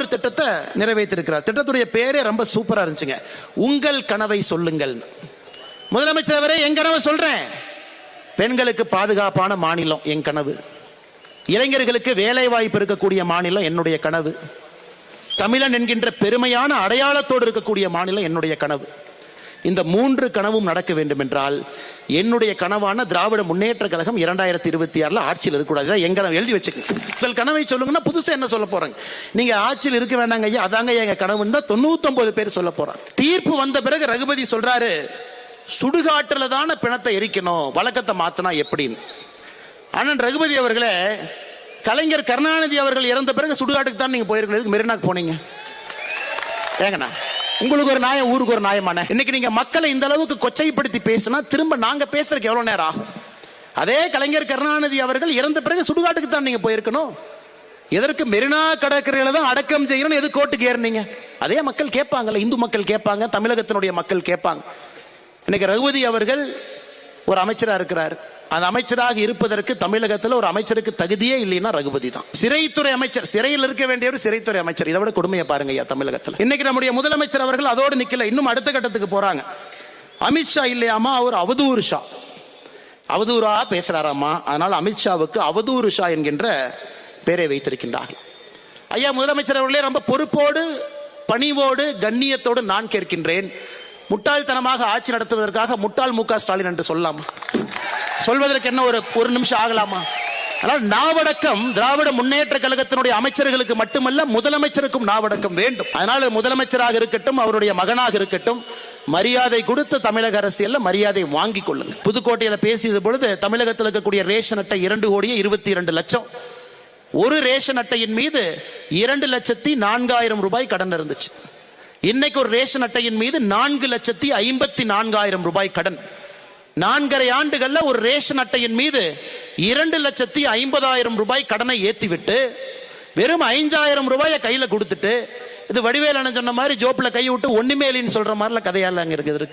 ஒரு திட்டத்தை நிறைவேற்றிருக்கிறார். திட்டத்துடைய பேரே ரொம்ப சூப்பரா இருந்துச்சுங்க. உங்கள் கனவை சொல்லுங்கள். முதலமைச்சர் அவரே, என் கனவை சொல்றேன். பெண்களுக்கு பாதுகாப்பான மாநிலம் என் கனவு. இளைஞர்களுக்கு வேலை வாய்ப்பு இருக்கக்கூடிய மாநிலம் என்னுடைய கனவு. தமிழன் என்கின்ற பெருமையான அடையாளத்தோடு இருக்கக்கூடிய மாநிலம் என்னுடைய கனவு. இந்த 3 கனவும் நடக்க வேண்டும் என்றால் என்னுடைய கனவான திராவிட முன்னேற்ற கழகம் 2026 ஆட்சியில் இருக்கக்கூடாது. எங்க எழுதி வச்சுக்கோங்க. உங்கள் கனவை சொல்லுங்கன்னா புதுசா என்ன சொல்ல போறாங்க? நீங்க ஆட்சியில் இருக்க வேண்டாங்க ஐயா, அதாங்க எங்க கனவுன்னு 99 பேர் சொல்ல போறாங்க. தீர்ப்பு வந்த பிறகு ரகுபதி சொல்றாரு, சுடுகாட்டுல தானே பிணத்தை எரிக்கணும், வழக்கத்தை மாத்தினா எப்படின்னு. அண்ணன் ரகுபதி அவர்களே, கலைஞர் கருணாநிதி அவர்கள் இறந்த பிறகு சுடுகாட்டுக்கு தான் நீங்க போயிருக்கணும். மெரினாக்கு போனீங்க ஏங்கண்ணா? உங்களுக்கு ஒரு நியாயம், ஊருக்கு ஒரு நியாயமான. இன்னைக்கு நீங்க மக்களை இந்த அளவுக்கு கொச்சைப்படுத்தி பேசினா திரும்ப நாங்க பேசுறதுக்கு எவ்வளவு நேரம் ஆகும்? அதே கலைஞர் கருணாநிதி அவர்கள் இறந்த பிறகு சுடுகாட்டுக்கு தான் நீங்க போயிருக்கணும். எதற்கு மெரினா கடற்கரையில தான் அடக்கம் செய்யணும், எது கோர்ட்டுக்கு ஏறினீங்க? அதே மக்கள் கேட்பாங்கல்ல, இந்து மக்கள் கேட்பாங்க, தமிழகத்தினுடைய மக்கள் கேட்பாங்க. இன்னைக்கு ரகுபதி அவர்கள் ஒரு அமைச்சரா இருக்கிறார். அந்த அமைச்சராக இருப்பதற்கு தமிழகத்தில் ஒரு அமைச்சருக்கு தகுதியே இல்லைன்னா ரகுபதி தான். சிறைத்துறை அமைச்சர், சிறையில் இருக்க வேண்டியவர் சிறைத்துறை அமைச்சர். இதை விட கொடுமையை பாருங்க ஐயா தமிழகத்தில். இன்னைக்கு நம்முடைய முதலமைச்சர் அவர்கள் அதோடு நிக்கல, இன்னும் அடுத்த கட்டத்துக்கு போறாங்க. அமித்ஷா இல்லையாமா, அவர் அவதூறு ஷா, அவதூறா பேசுறாராமா. அதனால அமித்ஷாவுக்கு அவதூறு ஷா என்கின்ற பெயரை வைத்திருக்கின்றார்கள். ஐயா முதலமைச்சர் அவர்களே, ரொம்ப பொறுப்போடு பணிவோடு கண்ணியத்தோடு நான் கேட்கின்றேன், முட்டாள்தனமாக ஆட்சி நடத்துவதற்காக முட்டாள் மு க ஸ்டாலின் என்று சொல்லலாமா? சொல்வதற்கு என்ன ஒரு நிமிஷம் ஆகலாமா? ஆனால் நாவடக்கம் திராவிட முன்னேற்ற கழகத்தினுடைய அமைச்சர்களுக்கு மட்டுமல்ல, முதலமைச்சருக்கும் நாவடக்கம் வேண்டும். அதனால முதலமைச்சராக இருக்கட்டும், அவருடைய மகனாக இருக்கட்டும், மரியாதை கொடுத்து தமிழக அரசியல்ல மரியாதை வாங்கி கொள்ளுங்க. புதுக்கோட்டையில பேசியது பொழுது தமிழகத்தில் இருக்கக்கூடிய ரேஷன் அட்டை 2,22,00,000. ஒரு ரேஷன் அட்டையின் மீது 2,04,000 ரூபாய் கடன் இருந்துச்சு. இன்னைக்கு ஒரு ரேஷன் அட்டையின் மீது 4,54,000 ரூபாய் கடன். 4.5 ஆண்டுகள்ல ஒரு ரேஷன் அட்டையின் மீது 2,50,000 ரூபாய் கடனை ஏத்திவிட்டு வெறும் 5,000 ரூபாயை கையில கொடுத்துட்டு, இது வடிவேலு சொன்ன மாதிரி ஜோப்ல கை விட்டு ஒண்ணுமே இல்லைன்னு சொல்ற மாதிரி கதையால அங்க இருக்குது.